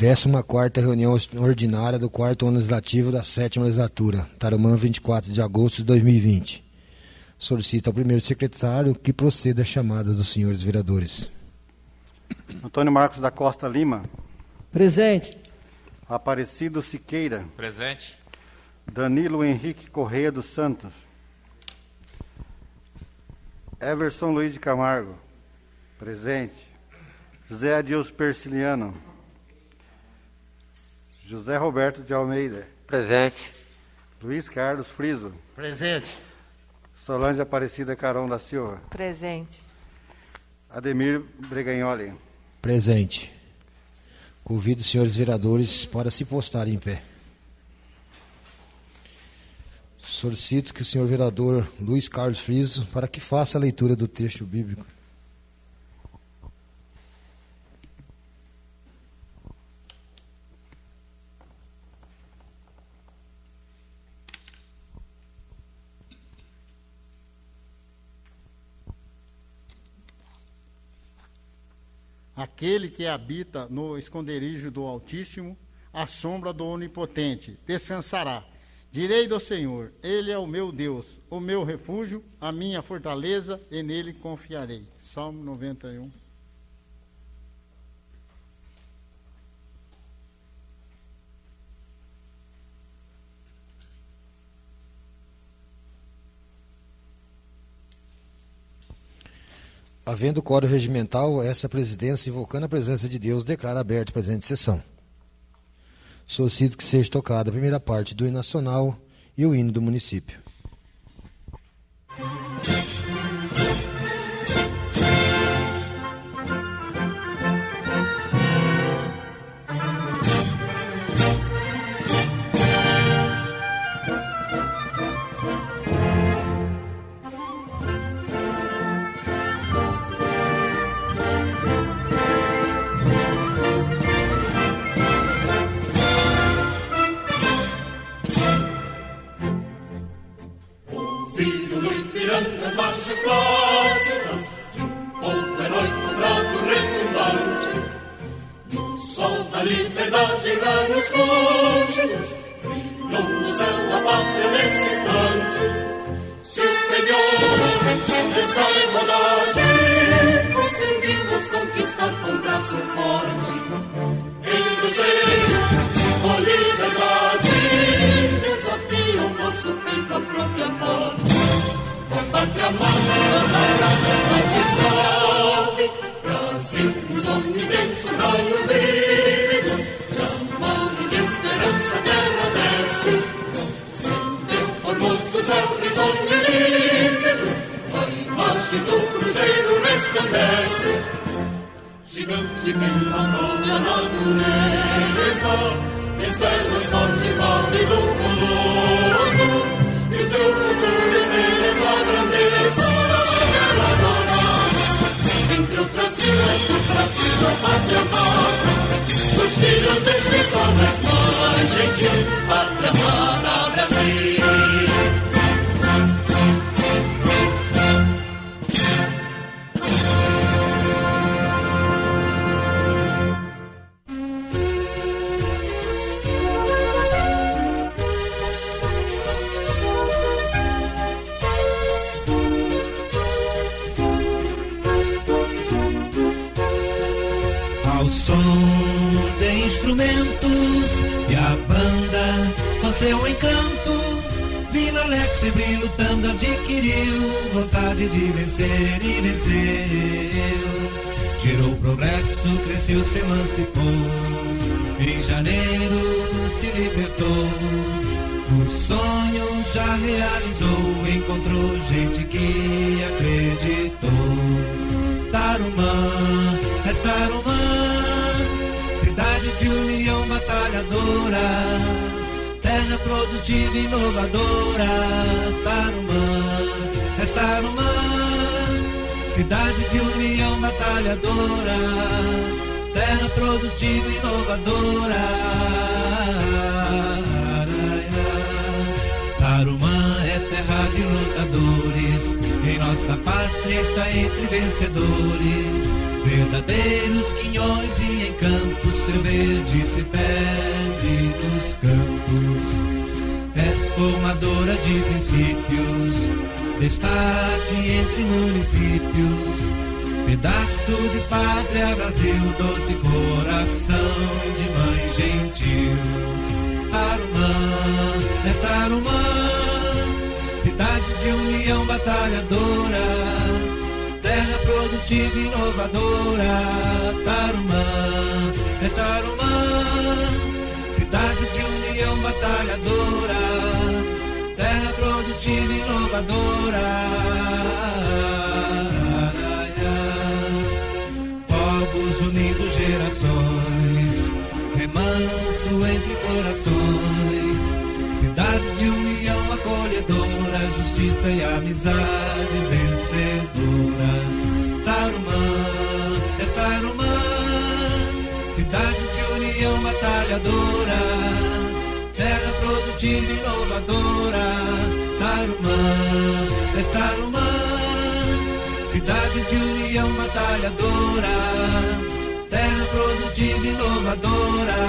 14ª reunião ordinária do 4º ano legislativo da 7ª legislatura, Tarumã, 24 de agosto de 2020. Solicito ao primeiro secretário que proceda a chamada dos senhores vereadores. Antônio Marcos da Costa Lima. Presente. Aparecido Siqueira. Presente. Danilo Henrique Correia dos Santos. Everson Luiz de Camargo. Presente. José Adilson Persiliano. José Roberto de Almeida. Presente. Luiz Carlos Friso. Presente. Solange Aparecida Carão da Silva. Presente. Ademir Breganholi. Presente. Convido os senhores vereadores para se postarem em pé. Solicito que o senhor vereador Luiz Carlos Friso para que faça a leitura do texto bíblico. Aquele que habita no esconderijo do Altíssimo, à sombra do Onipotente, descansará. Direi do Senhor, Ele é o meu Deus, o meu refúgio, a minha fortaleza, e nele confiarei. Salmo 91. Havendo código regimental, essa presidência, invocando a presença de Deus, declara aberta a presente sessão. Solicito que seja tocada a primeira parte do hino nacional e o hino do município. As marchas clássicas de povo heróico, bravo, retumbante, e o sol da liberdade, raios fúlgidos, brilhou no céu da pátria nesse instante. Se o penhor dessa igualdade conseguimos conquistar com braço forte, em cruzeiro, com liberdade, desafia o nosso peito à própria morte. A pátria amada, salve, salve, Brasil, um som imenso, raio vívido, de amor e de esperança a terra desce, sem teu formoso céu risonho e líquido, a imagem do cruzeiro resplandece, gigante pela própria natureza, estrelas forte, pálido, colosso, e teu futuro esperança a grandeza reveladora. Entre outras vidas do Brasil, a pátria amada, os filhos deste sol mais gentil, pátria amada Brasil. E a banda com seu encanto, Vila Alex vem lutando, adquiriu vontade de vencer e venceu. Gerou progresso, cresceu, se emancipou, em janeiro se libertou. O sonho já realizou, encontrou gente que acreditou. Tarumã, és Tarumã, cidade de união batalhadora, terra produtiva e inovadora. Tarumã, és Tarumã, cidade de união batalhadora, terra produtiva e inovadora. Tarumã é terra de lutadores, em nossa pátria está entre vencedores. verdadeiros quinhões e em campos seu verde se perde nos campos. És formadora de princípios, destaque entre municípios, pedaço de pátria, Brasil, doce coração de mãe gentil. Tarumã, és Tarumã, cidade de união batalhadora, terra produtiva e inovadora. Tarumã, és Tarumã, cidade de união batalhadora, terra produtiva e inovadora. Povos unidos, gerações, remanso entre corações, cidade de união acolhedora, justiça e amizade vencedora. Tarumã, és Tarumã, cidade de união batalhadora, terra produtiva e inovadora. Tarumã, és Tarumã, cidade de união batalhadora, terra produtiva e inovadora.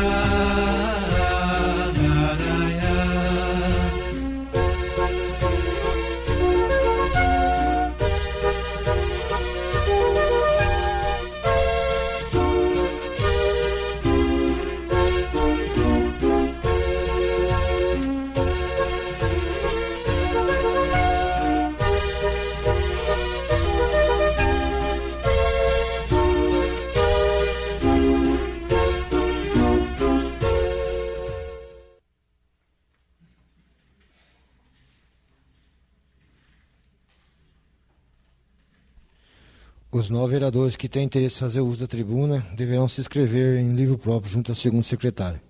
Os 9 vereadores que têm interesse em fazer uso da tribuna deverão se inscrever em livro próprio junto ao segundo secretário.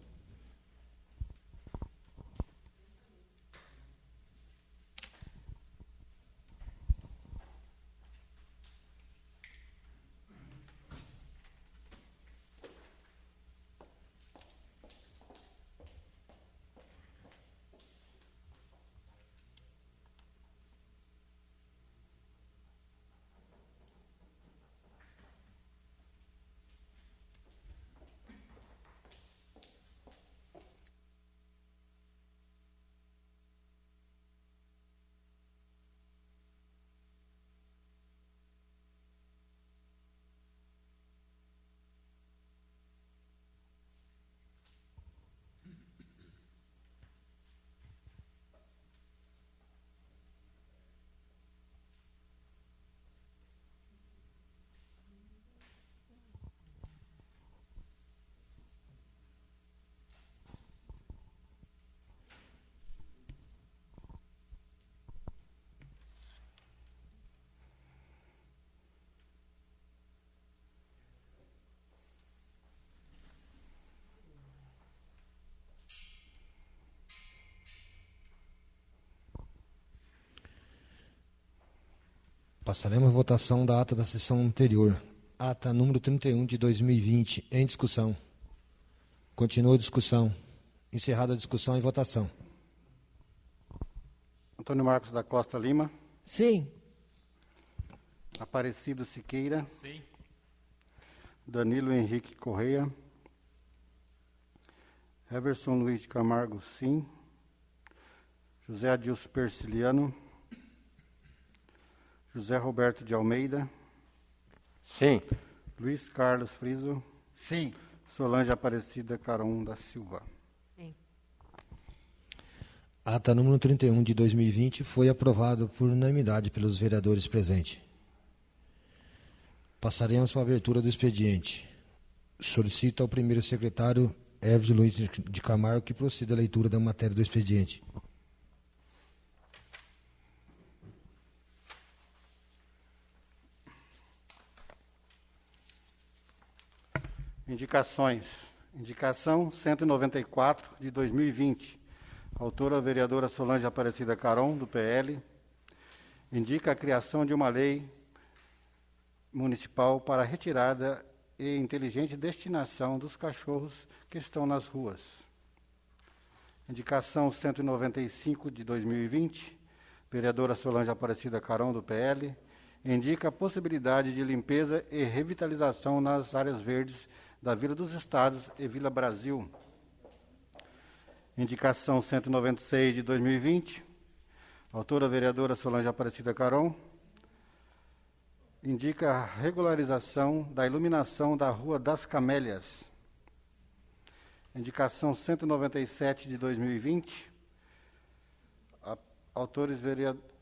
Passaremos a votação da ata da sessão anterior. Ata número 31 de 2020, em discussão. Continua a discussão. Encerrada a discussão e votação. Antônio Marcos da Costa Lima. Sim. Aparecido Siqueira. Sim. Danilo Henrique Correia. Everson Luiz de Camargo, sim. José Adilson Persiliano. José Roberto de Almeida. Sim. Luiz Carlos Friso. Sim. Solange Aparecida Caron da Silva. Sim. Ata número 31 de 2020 foi aprovado por unanimidade pelos vereadores presentes. Passaremos para a abertura do expediente. Solicito ao primeiro secretário, Everson Luiz de Camargo, que proceda a leitura da matéria do expediente. Indicações. Indicação 194 de 2020. Autora a vereadora Solange Aparecida Caron, do PL. Indica a criação de uma lei municipal para a retirada e inteligente destinação dos cachorros que estão nas ruas. Indicação 195 de 2020. Vereadora Solange Aparecida Caron, do PL. indica a possibilidade de limpeza e revitalização nas áreas verdes da Vila dos Estados e Vila Brasil. Indicação 196 de 2020, autora a vereadora Solange Aparecida Caron, indica a regularização da iluminação da Rua das Camélias. Indicação 197 de 2020, autores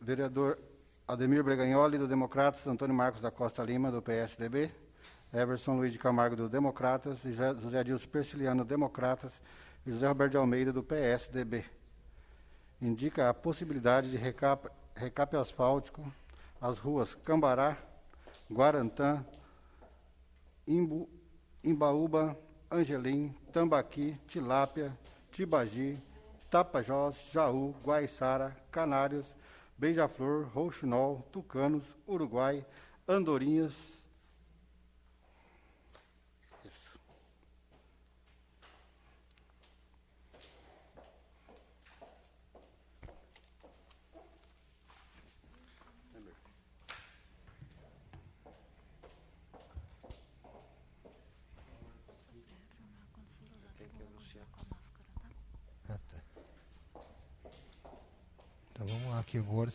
vereador Ademir Breganholi, do Democratas, Antônio Marcos da Costa Lima, do PSDB, Everson Luiz de Camargo, do Democratas, e José Adilson Persiliano, do Democratas, e José Roberto de Almeida, do PSDB. Indica a possibilidade de recape asfáltico às ruas Cambará, Guarantã, Imbaúba, Angelim, Tambaqui, Tilápia, Tibagi, Tapajós, Jaú, Guaiçara, Canários, Beija-Flor, Rouxinol, Tucanos, Uruguai, Andorinhas. Isso. Então vamos lá, aqui agora.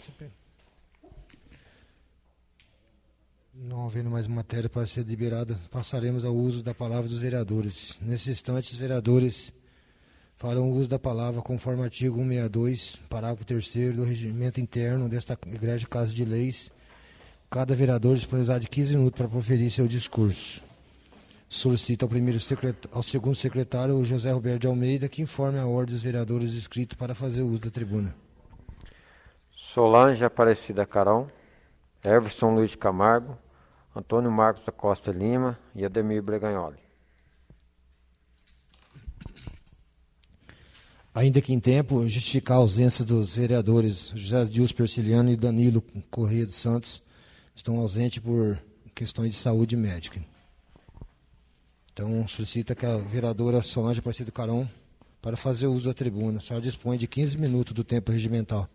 Não havendo mais matéria para ser liberada, passaremos ao uso da palavra dos vereadores. Nesse instante, os vereadores farão uso da palavra conforme o artigo 162, parágrafo 3º do regimento interno desta Igreja Casa de Leis. Cada vereador disponibilizará de 15 minutos para proferir seu discurso. Solicito ao segundo secretário, o José Roberto de Almeida, que informe a ordem dos vereadores inscritos para fazer uso da tribuna. Solange Aparecida Caron, Everson Luiz de Camargo, Antônio Marcos da Costa Lima e Ademir Breganholi. Ainda que em tempo, justificar a ausência dos vereadores José Adilson Persiliano e Danilo Corrêa dos Santos, estão ausentes por questões de saúde médica. Então, solicita que a vereadora Solange Aparecida Caron para fazer uso da tribuna. A senhora dispõe de 15 minutos do tempo regimental.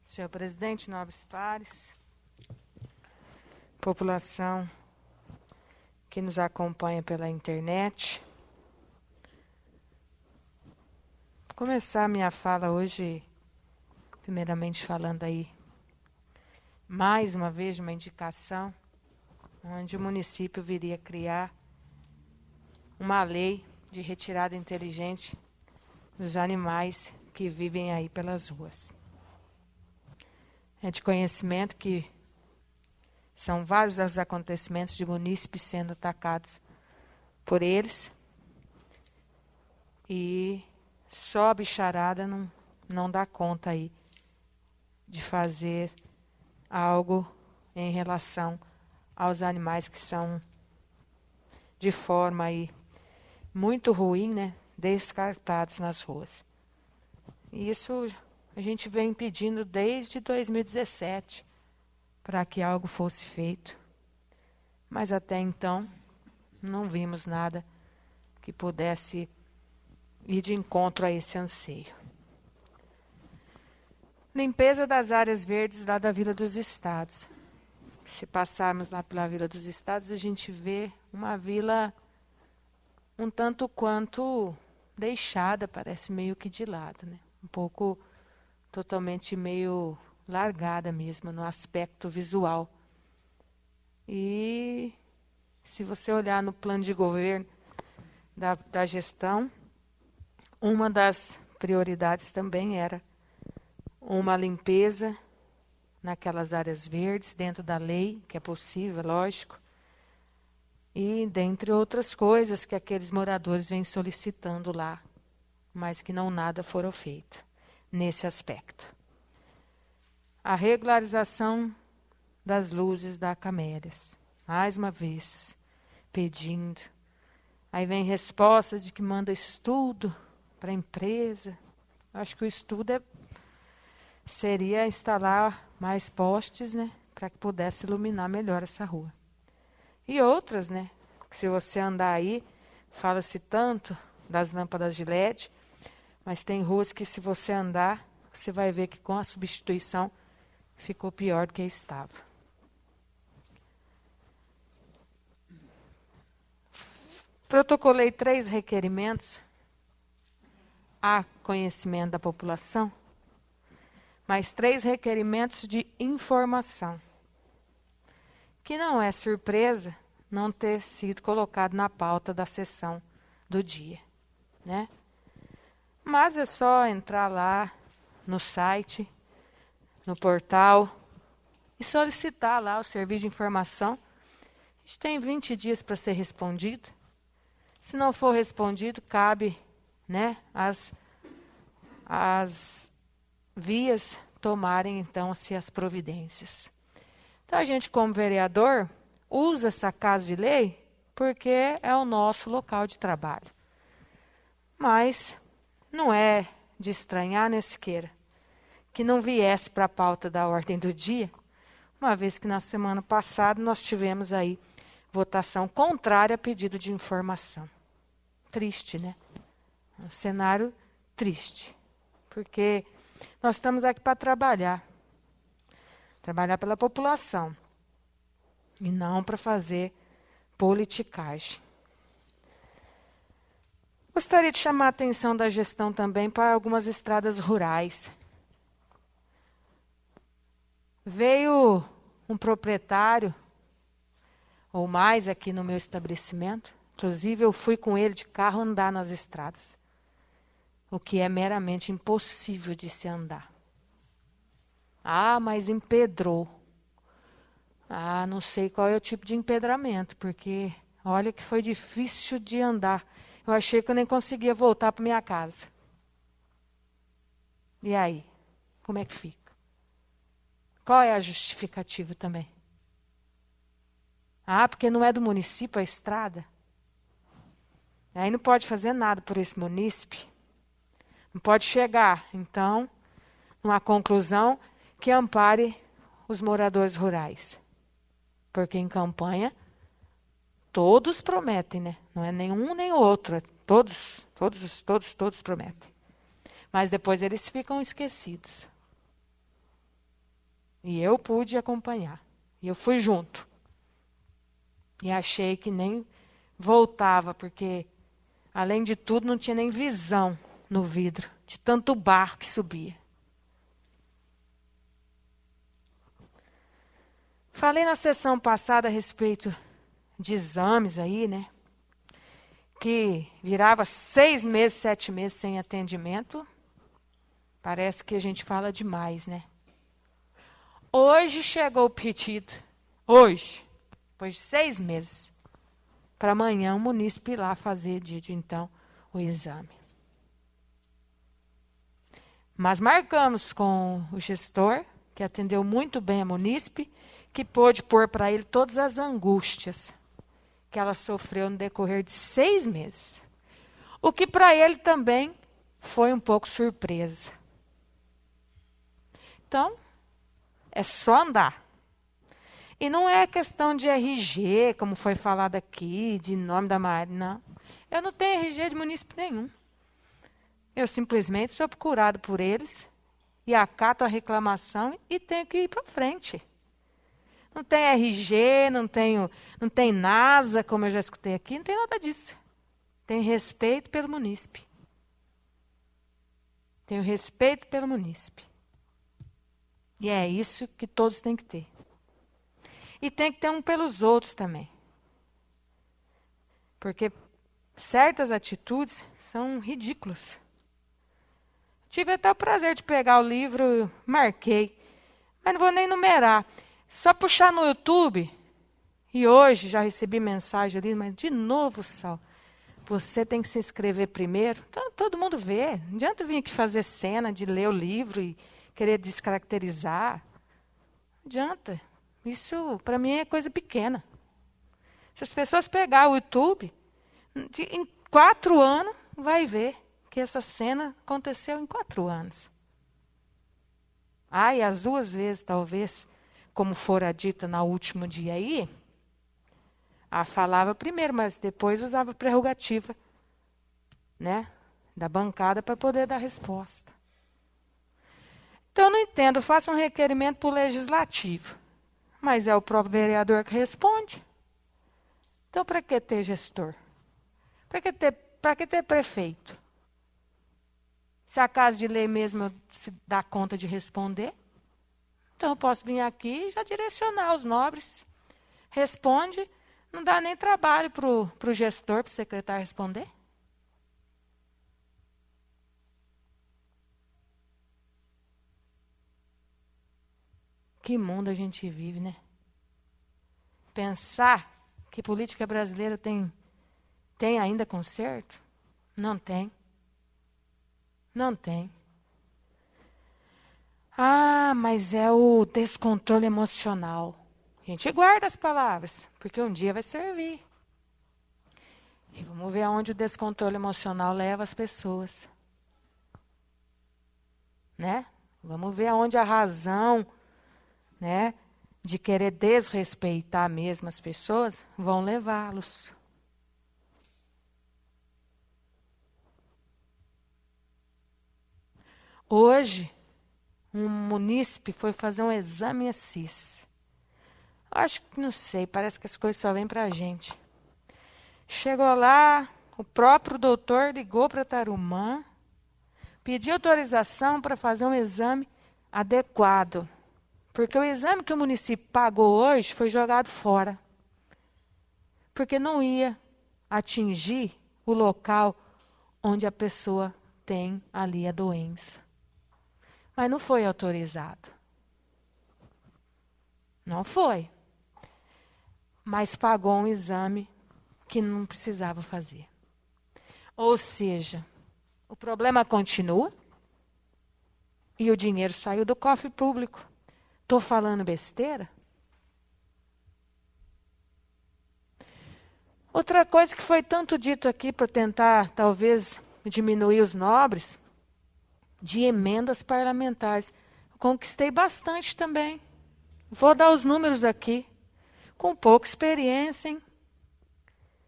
Senhor presidente, nobres pares, população que nos acompanha pela internet. Vou começar a minha fala hoje, primeiramente falando aí, mais uma vez, de uma indicação, onde o município viria criar uma lei de retirada inteligente dos animais que vivem aí pelas ruas. É de conhecimento que são vários os acontecimentos de munícipes sendo atacados por eles, e só a bicharada não dá conta aí de fazer algo em relação aos animais que são de forma aí muito ruim, né, descartados nas ruas. E isso a gente vem pedindo desde 2017 para que algo fosse feito. Mas até então não vimos nada que pudesse ir de encontro a esse anseio. Limpeza das áreas verdes lá da Vila dos Estados. Se passarmos lá pela Vila dos Estados, a gente vê uma vila um tanto quanto deixada, parece meio que de lado, né? Um pouco totalmente meio largada mesmo no aspecto visual. E se você olhar no plano de governo da gestão, uma das prioridades também era uma limpeza naquelas áreas verdes, dentro da lei, que é possível, lógico, e dentre outras coisas que aqueles moradores vêm solicitando lá, mas que não nada foram feito nesse aspecto. A regularização das luzes da Camélias, mais uma vez, pedindo Aí vem respostas de que manda estudo para a empresa. Acho que o estudo seria instalar mais postes, né, para que pudesse iluminar melhor essa rua. E outras, né, que se você andar aí, fala-se tanto das lâmpadas de LED, mas tem ruas que se você andar, você vai ver que com a substituição ficou pior do que estava. Protocolei 3 requerimentos a conhecimento da população, mais 3 requerimentos de informação, que não é surpresa não ter sido colocado na pauta da sessão do dia, né? Mas é só entrar lá no site, no portal, e solicitar lá o serviço de informação. A gente tem 20 dias para ser respondido. Se não for respondido, cabe, né, as vias tomarem, então, as providências. Então, a gente, como vereador, usa essa casa de lei porque é o nosso local de trabalho. Mas não é de estranhar, né, Siqueira, que não viesse para a pauta da ordem do dia, uma vez que na semana passada nós tivemos aí votação contrária a pedido de informação. Triste, né? Um cenário triste, porque nós estamos aqui para trabalhar pela população, e não para fazer politicagem. Gostaria de chamar a atenção da gestão também para algumas estradas rurais. Veio um proprietário, ou mais, aqui no meu estabelecimento. Inclusive, eu fui com ele de carro andar nas estradas, o que é meramente impossível de se andar. Ah, mas empedrou. Ah, não sei qual é o tipo de empedramento, porque olha que foi difícil de andar. Eu achei que eu nem conseguia voltar para minha casa. E aí? Como é que fica? Qual é a justificativa também? Ah, porque não é do município a estrada? Aí não pode fazer nada por esse munícipe. Não pode chegar, então, numa conclusão que ampare os moradores rurais. Porque em campanha, todos prometem, né? Não é nenhum nem outro. É todos prometem. Mas depois eles ficam esquecidos. E eu pude acompanhar. E eu fui junto. E achei que nem voltava, porque, além de tudo, não tinha nem visão no vidro, de tanto barro que subia. Falei na sessão passada a respeito de exames aí, né? Que virava 6 meses, 7 meses sem atendimento. Parece que a gente fala demais, né? Hoje chegou o pedido, hoje, depois de 6 meses, para amanhã o munícipe ir lá fazer, então, o exame. Mas marcamos com o gestor, que atendeu muito bem a munícipe, que pôde pôr para ele todas as angústias que ela sofreu no decorrer de 6 meses. O que para ele também foi um pouco surpresa. Então, é só andar. E não é questão de RG, como foi falado aqui, de nome da Maria, não. Eu não tenho RG de munícipe nenhum. Eu simplesmente sou procurado por eles e acato a reclamação e tenho que ir para frente. Não tem RG, não tem NASA, como eu já escutei aqui, não tem nada disso. Tem respeito pelo munícipe. Tenho respeito pelo munícipe. E é isso que todos têm que ter. E tem que ter um pelos outros também. Porque certas atitudes são ridículas. Tive até o prazer de pegar o livro, marquei, mas não vou nem numerar. Só puxar no YouTube, e hoje já recebi mensagem ali, mas de novo, Sal, você tem que se inscrever primeiro. Então, todo mundo vê. Não adianta vir aqui fazer cena de ler o livro e querer descaracterizar. Não adianta. Isso, para mim, é coisa pequena. Se as pessoas pegarem o YouTube, Em 4 anos, vai ver que essa cena aconteceu em 4 anos. E as 2 vezes, talvez, como fora dita no último dia aí, falava primeiro, mas depois usava prerrogativa, né, da bancada para poder dar resposta. Então, eu não entendo, faça um requerimento para o legislativo, mas é o próprio vereador que responde. Então, para que ter gestor? Para que ter prefeito? Se a Casa de Lei mesmo se dá conta de responder, então eu posso vir aqui e já direcionar os nobres. Responde, não dá nem trabalho para o gestor, para o secretário responder. Que mundo a gente vive, né? Pensar que política brasileira tem ainda conserto? Não tem. Não tem. Mas é o descontrole emocional. A gente guarda as palavras, porque um dia vai servir. E vamos ver aonde o descontrole emocional leva as pessoas. Né? Vamos ver aonde a razão, né, de querer desrespeitar mesmo as pessoas vão levá-los. Hoje, um munícipe foi fazer um exame assis. Acho que, não sei, parece que as coisas só vêm para a gente. Chegou lá, o próprio doutor ligou para Tarumã, pediu autorização para fazer um exame adequado. Porque o exame que o município pagou hoje foi jogado fora. Porque não ia atingir o local onde a pessoa tem ali a doença. Mas não foi autorizado. Não foi. Mas pagou um exame que não precisava fazer. Ou seja, o problema continua e o dinheiro saiu do cofre público. Estou falando besteira? Outra coisa que foi tanto dito aqui para tentar, talvez, diminuir os nobres, de emendas parlamentares. Eu conquistei bastante também. Vou dar os números aqui. Com pouca experiência, hein?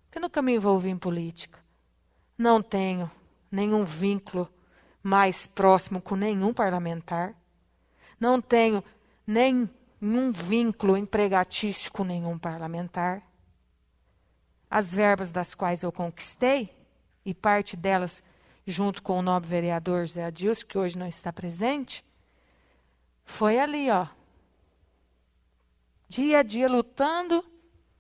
Porque nunca me envolvi em política. Não tenho nenhum vínculo mais próximo com nenhum parlamentar. Não tenho nenhum vínculo empregatício com nenhum parlamentar. As verbas das quais eu conquistei, e parte delas junto com o nobre vereador José Adilson, que hoje não está presente, foi ali, ó, dia a dia lutando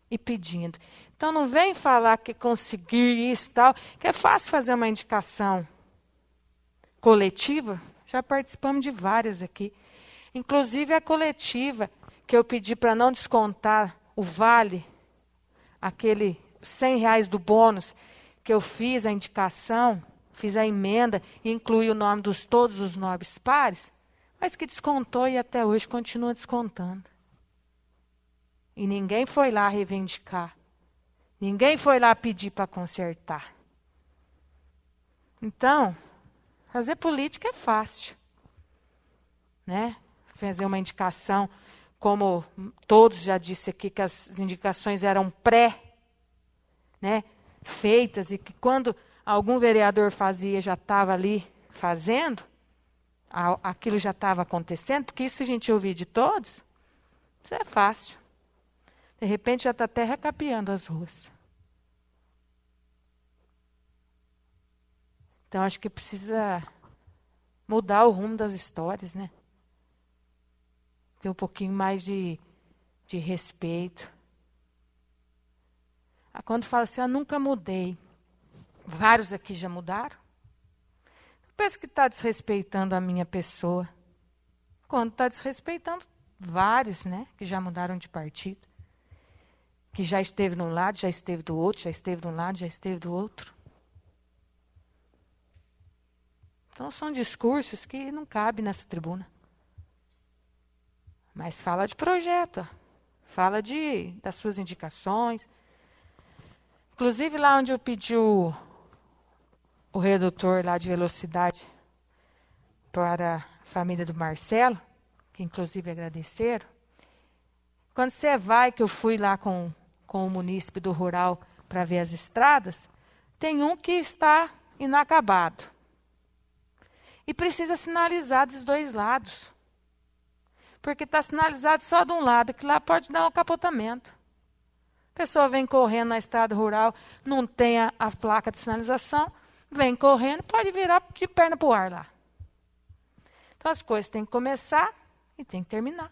e pedindo. Então não vem falar que conseguir isso e tal, que é fácil fazer uma indicação coletiva. Já participamos de várias aqui. Inclusive a coletiva, que eu pedi para não descontar o vale, aquele R$100 do bônus, que eu fiz a indicação, fiz a emenda e incluí o nome de todos os nobres pares, mas que descontou e até hoje continua descontando. E ninguém foi lá reivindicar. Ninguém foi lá pedir para consertar. Então, fazer política é fácil. Né? Fazer uma indicação, como todos já disse aqui, que as indicações eram feitas e que quando algum vereador fazia, já estava ali fazendo, aquilo já estava acontecendo, porque isso a gente ouvir de todos, isso é fácil. De repente já está até recapeando as ruas. Então acho que precisa mudar o rumo das histórias, né? Ter um pouquinho mais de respeito. Quando fala assim, nunca mudei. Vários aqui já mudaram. Penso que está desrespeitando a minha pessoa. Quando está desrespeitando vários, né, que já mudaram de partido. Que já esteve de um lado, já esteve do outro, já esteve de um lado, já esteve do outro. Então são discursos que não cabem nessa tribuna. Mas fala de projeto, fala das suas indicações. Inclusive lá onde eu pedi o redutor lá de velocidade para a família do Marcelo, que inclusive agradeceram, quando você vai, que eu fui lá com o munícipe do rural para ver as estradas, tem um que está inacabado. E precisa sinalizar dos dois lados. Porque está sinalizado só de um lado, que lá pode dar um capotamento. A pessoa vem correndo na estrada rural, não tem a placa de sinalização, vem correndo, pode virar de perna para o ar lá. Então as coisas têm que começar e têm que terminar.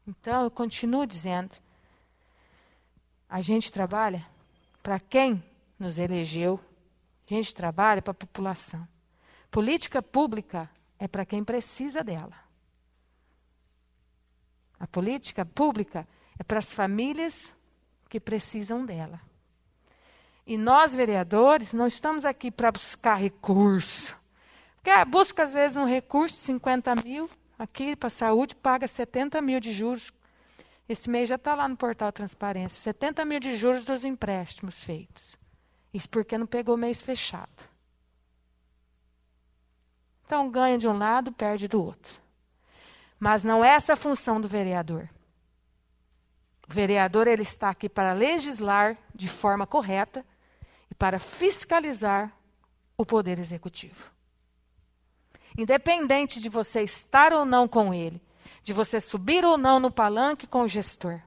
Então eu continuo dizendo, a gente trabalha para quem nos elegeu, a gente trabalha para a população. Política pública é para quem precisa dela. A política pública é para as famílias que precisam dela. E nós, vereadores, não estamos aqui para buscar recurso. Porque busca, às vezes, um recurso de 50 mil, aqui para a saúde, paga 70 mil de juros. Esse mês já está lá no portal Transparência, 70 mil de juros dos empréstimos feitos. Isso porque não pegou mês fechado. Então, ganha de um lado, perde do outro. Mas não é essa a função do vereador. O vereador ele está aqui para legislar de forma correta e para fiscalizar o Poder Executivo. Independente de você estar ou não com ele, de você subir ou não no palanque com o gestor.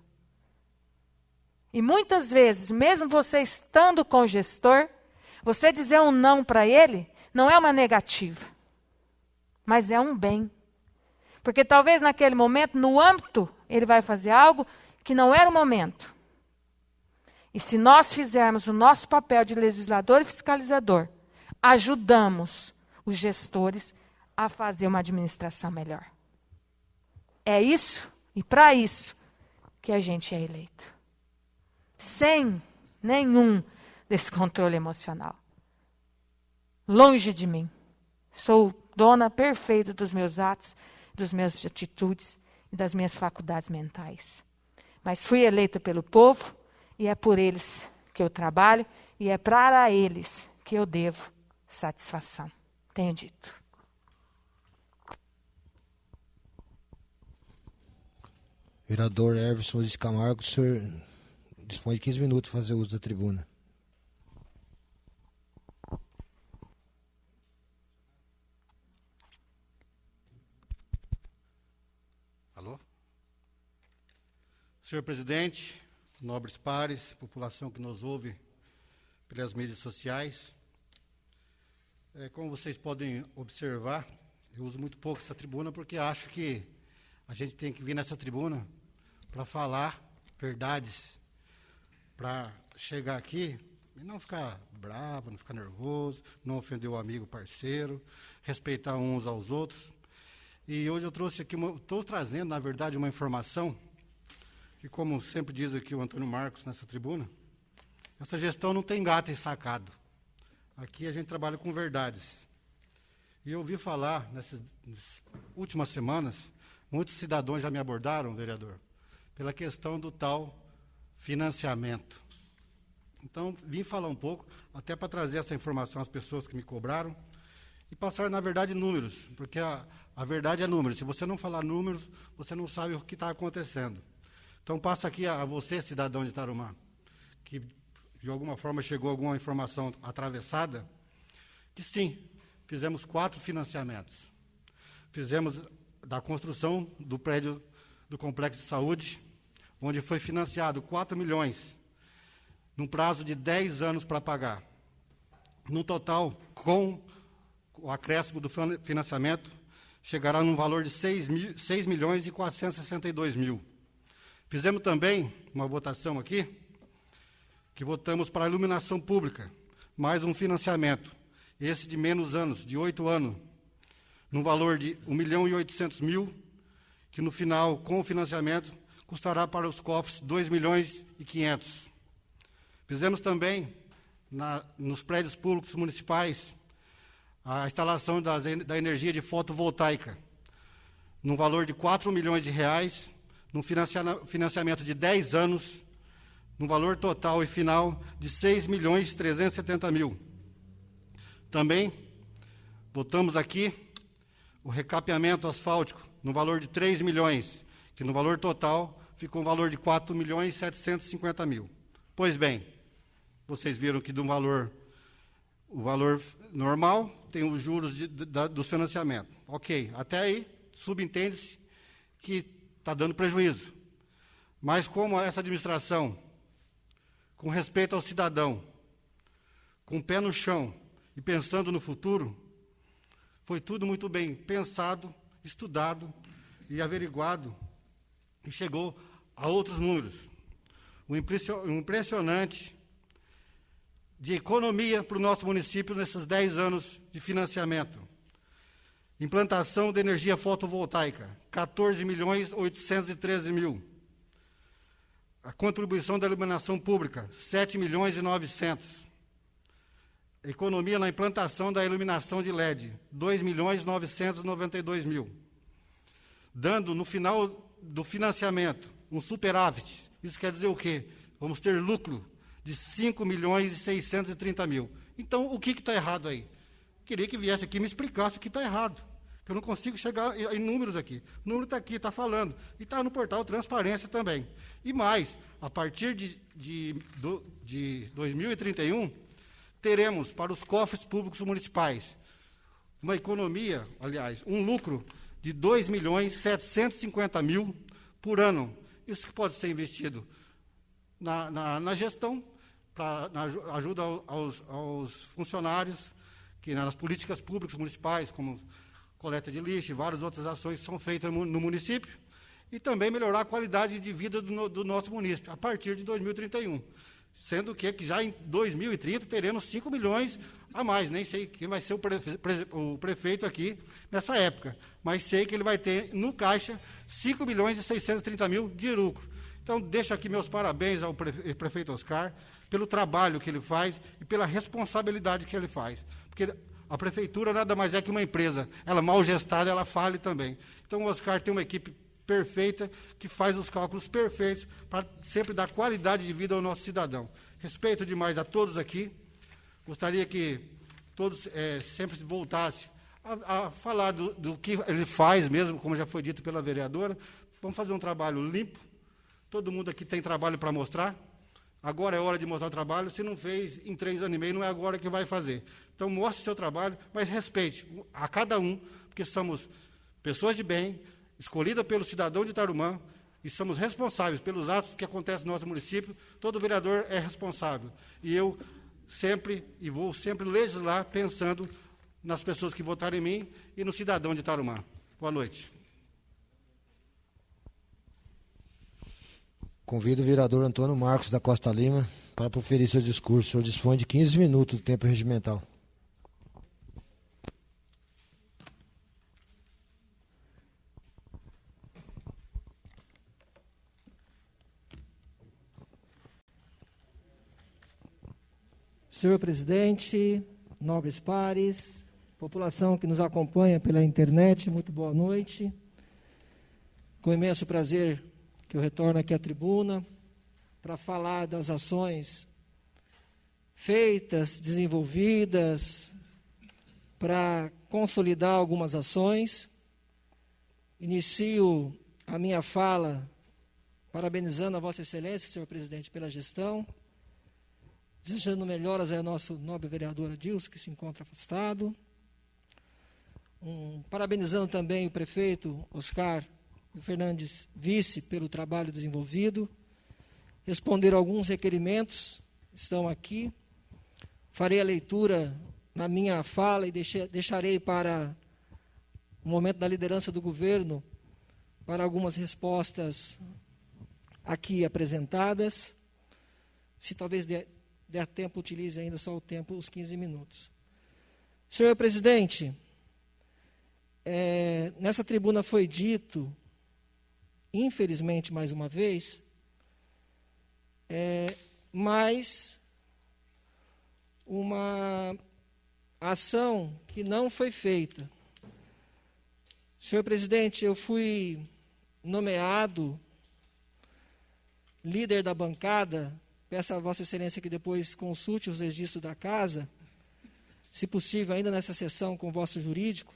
E muitas vezes, mesmo você estando com o gestor, você dizer um não para ele não é uma negativa, mas é um bem. Porque talvez naquele momento, no âmbito, ele vai fazer algo que não era o momento. E se nós fizermos o nosso papel de legislador e fiscalizador, ajudamos os gestores a fazer uma administração melhor. É isso e para isso que a gente é eleito. Sem nenhum descontrole emocional. Longe de mim. Sou dona perfeita dos meus atos, das minhas atitudes e das minhas faculdades mentais. Mas fui eleita pelo povo e é por eles que eu trabalho e é para eles que eu devo satisfação. Tenho dito. Vereador Everson Luiz Camargo, o senhor dispõe de 15 minutos para fazer uso da tribuna. Alô? Senhor presidente, nobres pares, população que nos ouve pelas mídias sociais, como vocês podem observar, eu uso muito pouco essa tribuna porque acho que a gente tem que vir nessa tribuna para falar verdades, para chegar aqui e não ficar bravo, não ficar nervoso, não ofender o amigo, parceiro, respeitar uns aos outros. E hoje eu trouxe aqui, estou trazendo, na verdade, uma informação que, como sempre diz aqui o Antônio Marcos nessa tribuna, essa gestão não tem gato e sacado. Aqui a gente trabalha com verdades. E eu ouvi falar, nessas últimas semanas, muitos cidadãos já me abordaram, vereador, pela questão do tal financiamento. Então, vim falar um pouco, até para trazer essa informação às pessoas que me cobraram, e passar, na verdade, números, porque a verdade é números. Se você não falar números, você não sabe o que está acontecendo. Então, passa aqui a você, cidadão de Tarumã, que de alguma forma chegou alguma informação atravessada, que sim, fizemos 4 financiamentos. Fizemos da construção do prédio do Complexo de Saúde, onde foi financiado 4 milhões, num prazo de 10 anos para pagar. No total, com o acréscimo do financiamento, chegará num valor de 6 milhões e 462 mil. Fizemos também uma votação aqui, que votamos para a iluminação pública, mais um financiamento, esse de menos anos, de 8 anos, num valor de 1 milhão e 800 mil, que no final, com o financiamento, custará para os cofres 2 milhões e 500. Fizemos também, nos prédios públicos municipais, a instalação da energia de fotovoltaica, num valor de 4 milhões de reais, num financiamento de 10 anos, no valor total e final de R$ 6.370.000. Também votamos aqui o recapeamento asfáltico no valor de 3 milhões, que no valor total ficou um valor de R$ 4.750.000. Pois bem, vocês viram que o valor normal tem os juros dos financiamentos. Ok, até aí subentende-se que está dando prejuízo. Mas como essa administração, com respeito ao cidadão, com o pé no chão e pensando no futuro, foi tudo muito bem pensado, estudado e averiguado, e chegou a outros números. O impressionante de economia para o nosso município nesses 10 anos de financiamento. Implantação de energia fotovoltaica, 14.813.000. A contribuição da iluminação pública, 7.900.000. Economia na implantação da iluminação de LED, 2.992.000. Dando, no final do financiamento, um superávit. Isso quer dizer o quê? Vamos ter lucro de 5.630.000. Então, o que está errado aí? Queria que viesse aqui e me explicasse o que está errado. Que eu não consigo chegar em números aqui. O número está aqui, está falando. E está no portal Transparência também. E mais, a partir de 2031, teremos para os cofres públicos municipais uma economia, aliás, um lucro de 2.750.000 por ano. Isso que pode ser investido na gestão, na ajuda aos funcionários, que nas políticas públicas municipais, como coleta de lixo e várias outras ações são feitas no município, e também melhorar a qualidade de vida do nosso município, a partir de 2031. Sendo que já em 2030 teremos 5 milhões a mais. Nem sei quem vai ser o prefeito aqui nessa época, mas sei que ele vai ter no caixa 5.630.000 de lucro. Então, deixo aqui meus parabéns ao prefeito Oscar pelo trabalho que ele faz e pela responsabilidade que ele faz. Porque a prefeitura nada mais é que uma empresa. Ela mal gestada, ela fale também. Então, o Oscar tem uma equipe perfeita, que faz os cálculos perfeitos para sempre dar qualidade de vida ao nosso cidadão. Respeito demais a todos aqui. Gostaria que todos sempre voltassem a falar do que ele faz mesmo, como já foi dito pela vereadora. Vamos fazer um trabalho limpo. Todo mundo aqui tem trabalho para mostrar. Agora é hora de mostrar o trabalho. Se não fez em 3 anos e meio, não é agora que vai fazer. Então, mostre o seu trabalho, mas respeite a cada um, porque somos pessoas de bem, escolhida pelo cidadão de Tarumã, e somos responsáveis pelos atos que acontecem no nosso município. Todo vereador é responsável. E eu sempre, e vou sempre legislar pensando nas pessoas que votaram em mim e no cidadão de Tarumã. Boa noite. Convido o vereador Antônio Marcos da Costa Lima para proferir seu discurso. O senhor dispõe de 15 minutos do tempo regimental. Senhor presidente, nobres pares, população que nos acompanha pela internet, muito boa noite. Com imenso prazer que eu retorno aqui à tribuna para falar das ações feitas, desenvolvidas, para consolidar algumas ações. Inicio a minha fala parabenizando a Vossa Excelência, senhor presidente, pela gestão, desejando melhoras ao nosso nobre vereador Adilson, que se encontra afastado. Parabenizando também o prefeito Oscar Fernandes, vice, pelo trabalho desenvolvido. Responder alguns requerimentos, estão aqui. Farei a leitura na minha fala e deixarei para o momento da liderança do governo para algumas respostas aqui apresentadas. Se talvez der tempo, utilize ainda só o tempo, os 15 minutos. Senhor presidente, nessa tribuna foi dito, infelizmente mais uma vez, mais uma ação que não foi feita. Senhor presidente, eu fui nomeado líder da bancada peço a Vossa Excelência que depois consulte os registros da casa, se possível ainda nessa sessão com o vosso jurídico,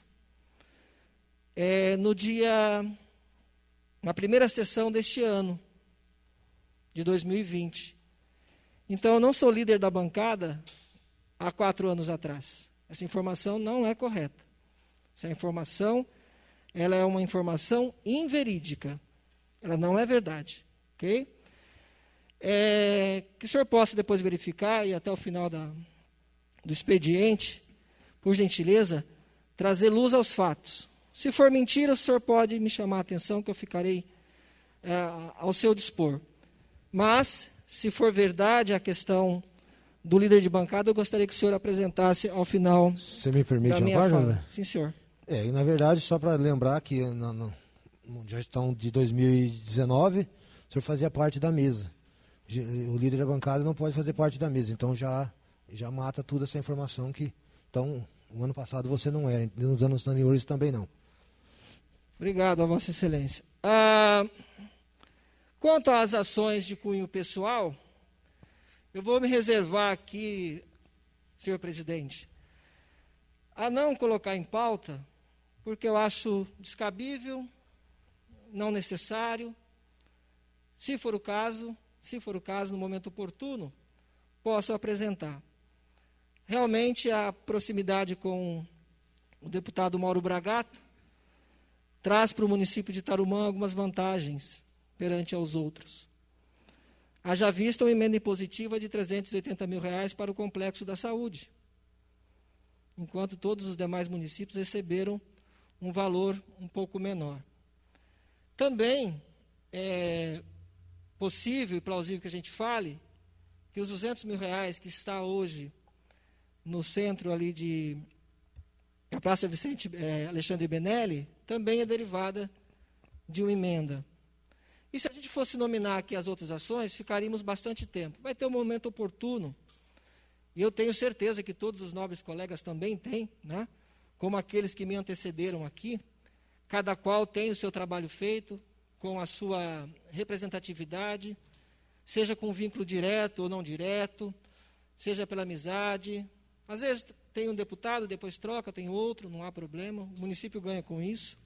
na primeira sessão deste ano, de 2020. Então, eu não sou líder da bancada há 4 anos atrás. Essa informação não é correta. Essa informação, ela é uma informação inverídica. Ela não é verdade. Ok? Que o senhor possa depois verificar, e até o final do expediente, por gentileza, trazer luz aos fatos. Se for mentira, o senhor pode me chamar a atenção, que eu ficarei ao seu dispor. Mas, se for verdade a questão do líder de bancada, eu gostaria que o senhor apresentasse ao final. Você me permite da minha uma fala. página? Sim, senhor. E na verdade, só para lembrar que na gestão de 2019, o senhor fazia parte da mesa. O líder da bancada não pode fazer parte da mesa, então já mata toda essa informação que... Então, o ano passado você não era, nos anos anteriores também não. Obrigado, a Vossa Excelência. Quanto às ações de cunho pessoal, eu vou me reservar aqui, senhor presidente, a não colocar em pauta, porque eu acho descabível, não necessário. Se for o caso, no momento oportuno, posso apresentar. Realmente, a proximidade com o deputado Mauro Bragato traz para o município de Tarumã algumas vantagens perante aos outros. Haja vista uma emenda impositiva de R$380 mil para o Complexo da Saúde, enquanto todos os demais municípios receberam um valor um pouco menor. Também é possível e plausível que a gente fale que os R$200 mil que está hoje no centro ali da Praça Vicente Alexandre Benelli, também é derivada de uma emenda. E se a gente fosse nominar aqui as outras ações, ficaríamos bastante tempo. Vai ter um momento oportuno, e eu tenho certeza que todos os nobres colegas também têm, né? Como aqueles que me antecederam aqui, cada qual tem o seu trabalho feito, com a sua representatividade, seja com vínculo direto ou não direto, seja pela amizade. Às vezes tem um deputado, depois troca, tem outro, não há problema, o município ganha com isso.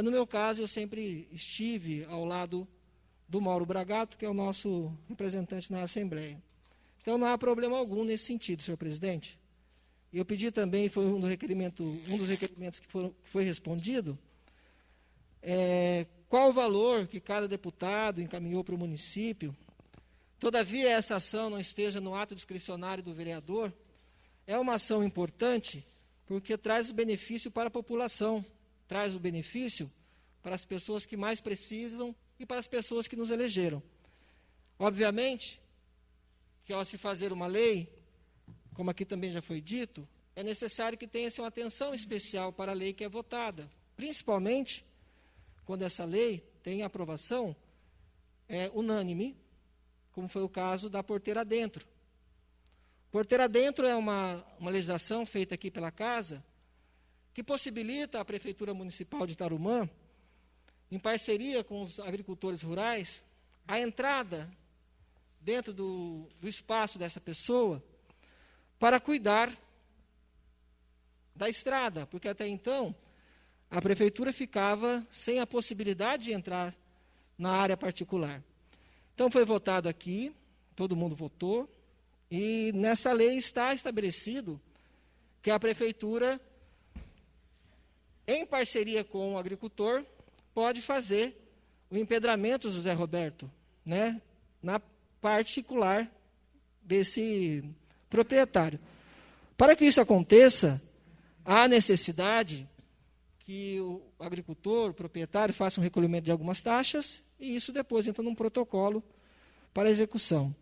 No meu caso, eu sempre estive ao lado do Mauro Bragato, que é o nosso representante na Assembleia. Então, não há problema algum nesse sentido, senhor presidente. Eu pedi também, foi um dos requerimentos que foi respondido, qual o valor que cada deputado encaminhou para o município. Todavia, essa ação não esteja no ato discricionário do vereador, é uma ação importante, porque traz o benefício para a população, traz o benefício para as pessoas que mais precisam e para as pessoas que nos elegeram. Obviamente, que ao se fazer uma lei, como aqui também já foi dito, é necessário que tenha-se uma atenção especial para a lei que é votada, principalmente quando essa lei tem aprovação unânime, como foi o caso da Porteira Dentro. Porteira Dentro é uma legislação feita aqui pela Casa, que possibilita à Prefeitura Municipal de Tarumã, em parceria com os agricultores rurais, a entrada dentro do espaço dessa pessoa para cuidar da estrada, porque até então a Prefeitura ficava sem a possibilidade de entrar na área particular. Então foi votado aqui, todo mundo votou, e nessa lei está estabelecido que a Prefeitura, em parceria com o agricultor, pode fazer o empedramento, José Roberto, né, na particular desse proprietário. Para que isso aconteça, há necessidade que o agricultor, o proprietário, faça um recolhimento de algumas taxas, e isso depois entra num protocolo para execução.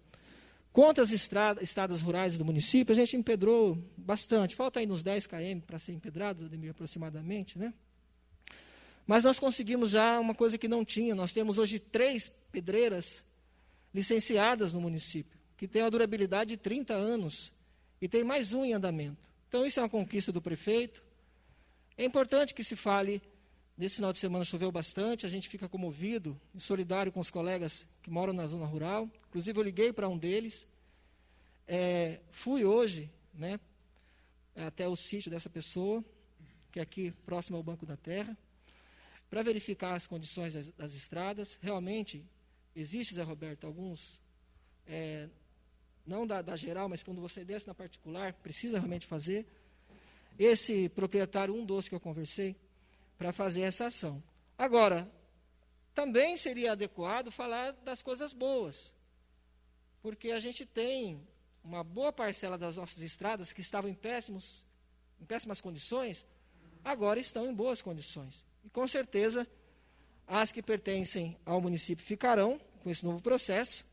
Quanto às estradas rurais do município, a gente empedrou bastante. Falta aí nos 10 km para ser empedrado, Ademir, aproximadamente, né? Mas nós conseguimos já uma coisa que não tinha. Nós temos hoje 3 pedreiras licenciadas no município, que tem uma durabilidade de 30 anos, e tem mais um em andamento. Então, isso é uma conquista do prefeito. É importante que se fale, nesse final de semana choveu bastante, a gente fica comovido e solidário com os colegas que moram na zona rural. Inclusive, eu liguei para um deles. Fui hoje, né, até o sítio dessa pessoa, que é aqui próximo ao Banco da Terra, para verificar as condições das estradas. Realmente, existe, Zé Roberto, alguns, não da geral, mas quando você desce na particular, precisa realmente fazer. Esse proprietário, um dos que eu conversei, para fazer essa ação. Agora, também seria adequado falar das coisas boas, porque a gente tem uma boa parcela das nossas estradas que estavam em péssimas condições, agora estão em boas condições. E, com certeza, as que pertencem ao município ficarão com esse novo processo,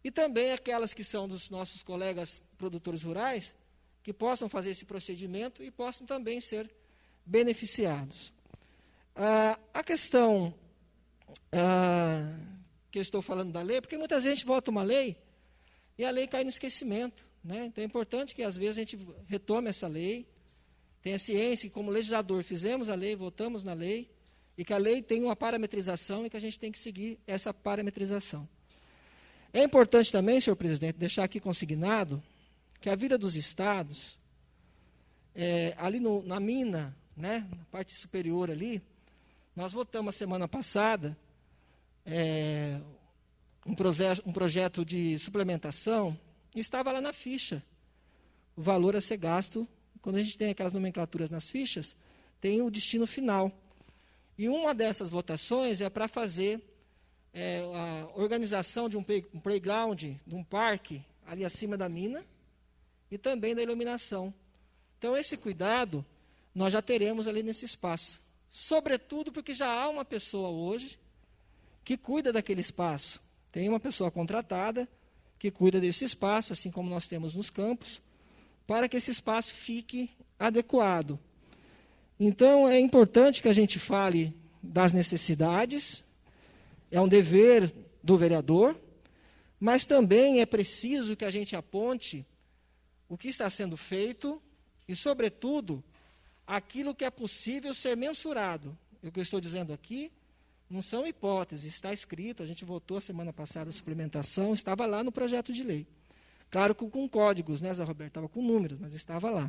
e também aquelas que são dos nossos colegas produtores rurais, que possam fazer esse procedimento e possam também ser beneficiados. A questão que eu estou falando da lei, porque muita gente vota uma lei e a lei cai no esquecimento, né? Então é importante que às vezes a gente retome essa lei, tenha ciência que como legislador fizemos a lei, votamos na lei, e que a lei tem uma parametrização e que a gente tem que seguir essa parametrização. É importante também, senhor presidente, deixar aqui consignado que a vida dos estados, ali na mina, né, na parte superior ali, nós votamos a semana passada um projeto de suplementação, e estava lá na ficha o valor a ser gasto. Quando a gente tem aquelas nomenclaturas nas fichas, tem o destino final. E uma dessas votações é para fazer a organização de um playground, de um parque ali acima da mina, e também da iluminação. Então, esse cuidado nós já teremos ali nesse espaço. Sobretudo porque já há uma pessoa hoje que cuida daquele espaço. Tem uma pessoa contratada que cuida desse espaço, assim como nós temos nos campos, para que esse espaço fique adequado. Então, é importante que a gente fale das necessidades, é um dever do vereador, mas também é preciso que a gente aponte o que está sendo feito e, sobretudo, aquilo que é possível ser mensurado. O que eu estou dizendo aqui não são hipóteses, está escrito, a gente votou a semana passada a suplementação, estava lá no projeto de lei. Claro que com códigos, né, Zé Roberto? Estava com números, mas estava lá.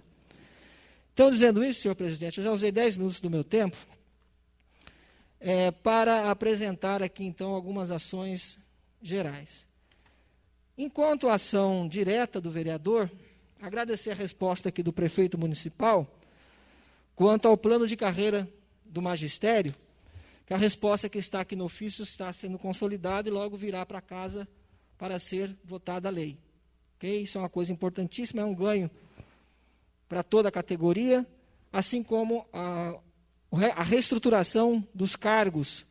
Então, dizendo isso, senhor presidente, eu já usei 10 minutos do meu tempo para apresentar aqui, então, algumas ações gerais. Enquanto a ação direta do vereador, agradecer a resposta aqui do prefeito municipal, quanto ao plano de carreira do magistério, que a resposta que está aqui no ofício está sendo consolidada e logo virá para casa para ser votada a lei. Okay? Isso é uma coisa importantíssima, é um ganho para toda a categoria, assim como a reestruturação dos cargos,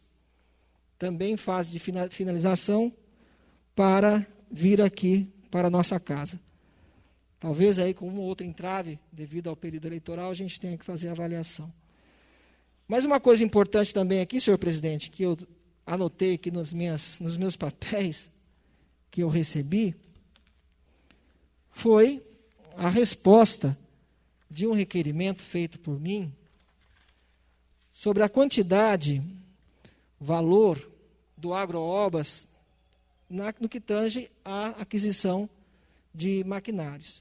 também em fase de finalização, para vir aqui para a nossa casa. Talvez aí com uma ou outra entrave, devido ao período eleitoral, a gente tenha que fazer a avaliação. Mas uma coisa importante também aqui, senhor presidente, que eu anotei aqui nos meus papéis que eu recebi, foi a resposta de um requerimento feito por mim sobre a quantidade, valor do Agroobras no que tange à aquisição de maquinários.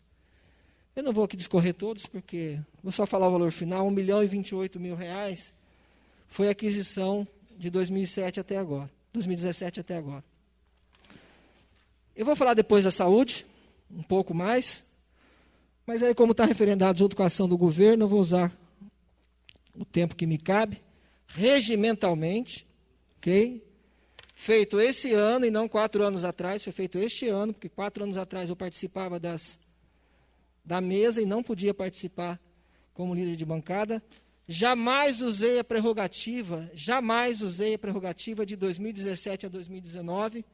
Eu não vou aqui discorrer todos, porque vou só falar o valor final, R$1.028.000 foi a aquisição de 2017 até agora. Eu vou falar depois da saúde, um pouco mais, mas aí como está referendado junto com a ação do governo, eu vou usar o tempo que me cabe, regimentalmente, ok? Feito esse ano e não 4 anos atrás, foi feito este ano, porque 4 anos atrás eu participava da mesa e não podia participar como líder de bancada. Jamais usei a prerrogativa de 2017 a 2019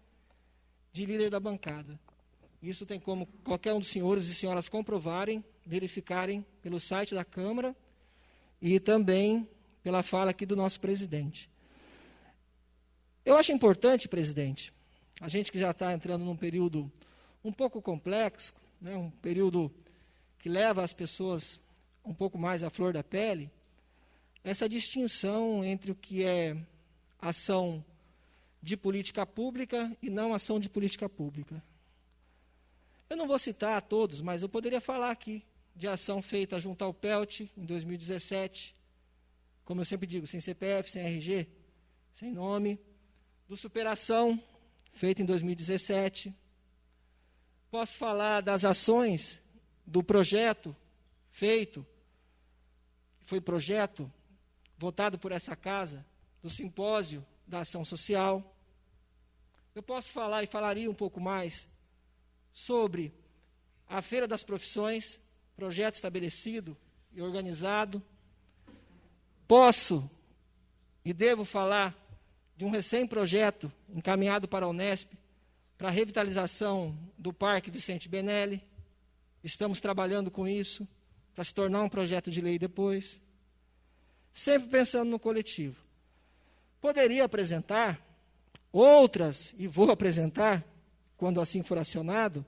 de líder da bancada. Isso tem como qualquer um dos senhores e senhoras comprovarem, verificarem pelo site da Câmara e também pela fala aqui do nosso presidente. Eu acho importante, presidente, a gente que já está entrando num período um pouco complexo, né, um período que leva as pessoas um pouco mais à flor da pele, essa distinção entre o que é ação de política pública e não ação de política pública. Eu não vou citar a todos, mas eu poderia falar aqui de ação feita junto ao PELT em 2017, como eu sempre digo, sem CPF, sem RG, sem nome, do Superação, feita em 2017. Posso falar das ações do projeto feito, foi projeto votado por essa casa, do simpósio da ação social. Eu posso falar e falaria um pouco mais sobre a Feira das Profissões, projeto estabelecido e organizado. Posso e devo falar de um recém-projeto encaminhado para a Unesp, para a revitalização do Parque Vicente Benelli. Estamos trabalhando com isso, para se tornar um projeto de lei depois. Sempre pensando no coletivo. Poderia apresentar outras, e vou apresentar, quando assim for acionado,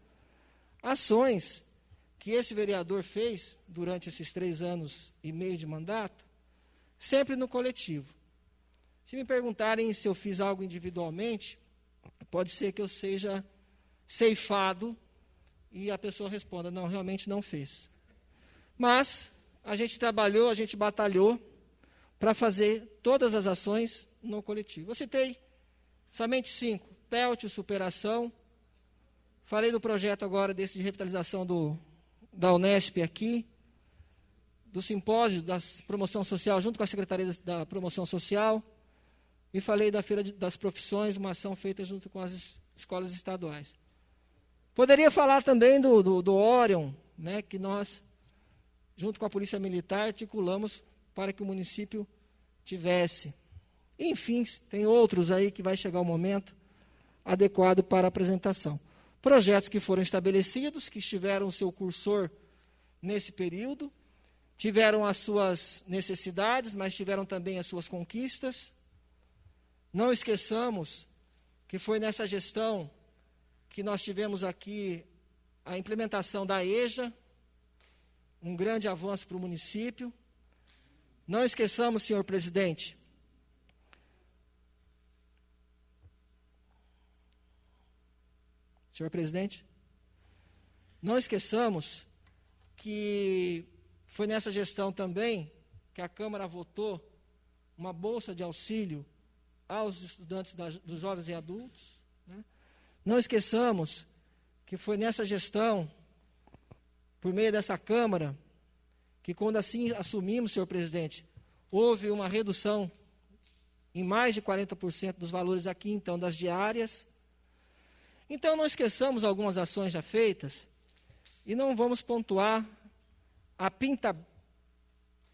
ações que esse vereador fez durante esses 3 anos e meio de mandato, sempre no coletivo. Se me perguntarem se eu fiz algo individualmente, pode ser que eu seja ceifado e a pessoa responda, não, realmente não fez. Mas a gente trabalhou, a gente batalhou para fazer todas as ações no coletivo. Eu citei somente 5, PELT, Superação, falei do projeto agora desse de revitalização da Unesp aqui, do simpósio da promoção social junto com a Secretaria da Promoção Social, e falei da Feira das Profissões, uma ação feita junto com as escolas estaduais. Poderia falar também do Orion, né, que nós, junto com a Polícia Militar, articulamos para que o município tivesse. Enfim, tem outros aí que vai chegar o momento adequado para a apresentação. Projetos que foram estabelecidos, que tiveram o seu cursor nesse período, tiveram as suas necessidades, mas tiveram também as suas conquistas. Não esqueçamos que foi nessa gestão que nós tivemos aqui a implementação da EJA, um grande avanço para o município. Não esqueçamos, senhor presidente, não esqueçamos que foi nessa gestão também que a Câmara votou uma bolsa de auxílio aos estudantes dos jovens e adultos, né? Não esqueçamos que foi nessa gestão, por meio dessa Câmara, que quando assim assumimos, senhor presidente, houve uma redução em mais de 40% dos valores aqui, então, das diárias. Então, não esqueçamos algumas ações já feitas e não vamos pontuar a pinta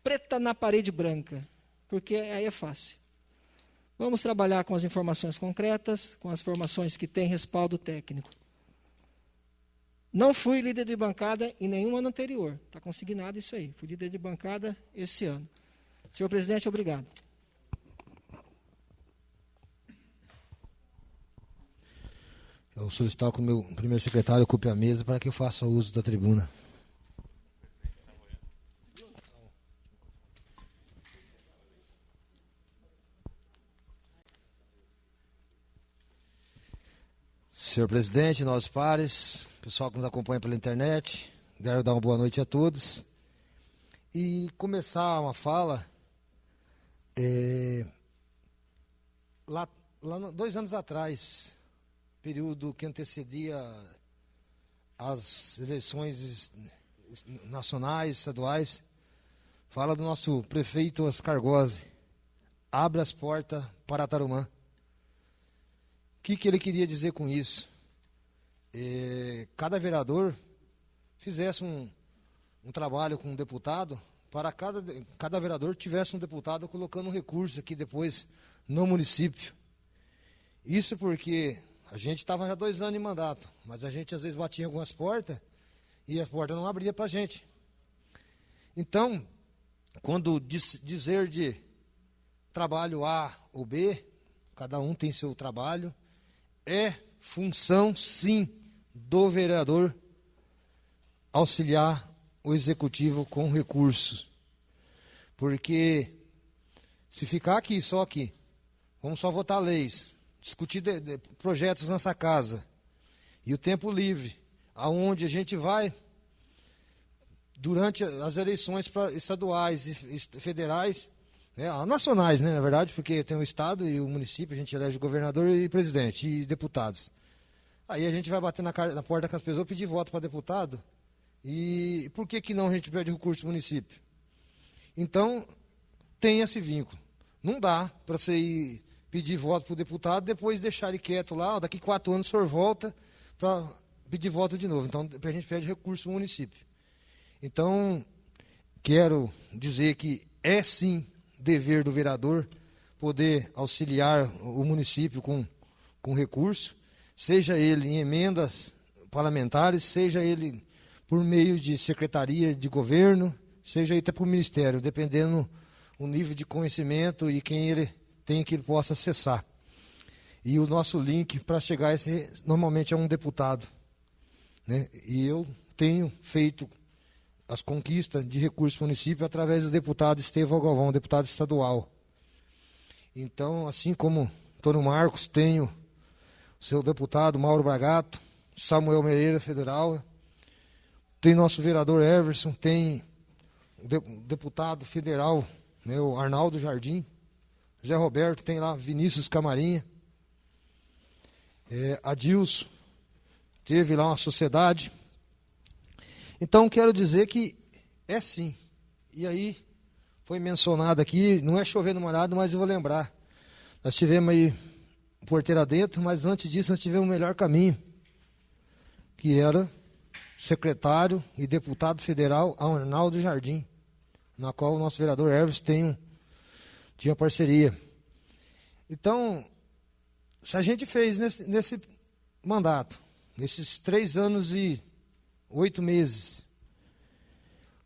preta na parede branca, porque aí é fácil. Vamos trabalhar com as informações concretas, com as informações que têm respaldo técnico. Não fui líder de bancada em nenhum ano anterior. Está consignado isso aí. Fui líder de bancada esse ano. Senhor presidente, obrigado. Eu solicito que o meu primeiro secretário ocupe a mesa para que eu faça uso da tribuna. Senhor presidente, nossos pares, pessoal que nos acompanha pela internet, quero dar uma boa noite a todos. E começar uma fala, lá 2 anos atrás, período que antecedia as eleições nacionais, estaduais, fala do nosso prefeito Oscar Gozzi, abre as portas para Tarumã. O que ele queria dizer com isso? Cada vereador fizesse um trabalho com um deputado, para cada vereador tivesse um deputado colocando um recurso aqui depois no município. Isso porque a gente estava já 2 anos em mandato, mas a gente às vezes batia em algumas portas e as portas não abriam para a gente. Então, quando dizer de trabalho A ou B, cada um tem seu trabalho, é função, sim, do vereador auxiliar o executivo com recursos. Porque se ficar aqui, só aqui, vamos só votar leis, discutir projetos nessa casa. E o tempo livre, aonde a gente vai, durante as eleições estaduais e federais, nacionais, né, na verdade, porque tem o Estado e o município, a gente elege o governador e presidente, e deputados. Aí a gente vai bater na porta das pessoas, pedir voto para deputado, e por que não a gente pede recurso do município? Então, tem esse vínculo. Não dá para você ir pedir voto para o deputado, depois deixar ele quieto lá, daqui 4 anos o senhor volta para pedir voto de novo. Então, a gente pede recurso do município. Então, quero dizer que é sim dever do vereador poder auxiliar o município com recurso, seja ele em emendas parlamentares, seja ele por meio de secretaria de governo, seja até por ministério, dependendo o nível de conhecimento e quem ele tem que ele possa acessar. E o nosso link para chegar a esse, normalmente é um deputado, né? E eu tenho feito as conquistas de recursos do município através do deputado Estevão Galvão, deputado estadual. Então, assim como Antônio Marcos, tenho o seu deputado Mauro Bragato, Samuel Mereira, federal, tem nosso vereador Everson, tem o deputado federal, né, o Arnaldo Jardim, José Roberto, tem lá Vinícius Camarinha, Adilson, teve lá uma sociedade. Então, quero dizer que é sim. E aí, foi mencionado aqui, não é chover no molhado, mas eu vou lembrar. Nós tivemos aí porteira dentro, mas antes disso nós tivemos o melhor caminho, que era secretário e deputado federal Arnaldo Jardim, na qual o nosso vereador Herves tinha parceria. Então, se a gente fez nesse mandato, nesses 3 anos e 8 meses,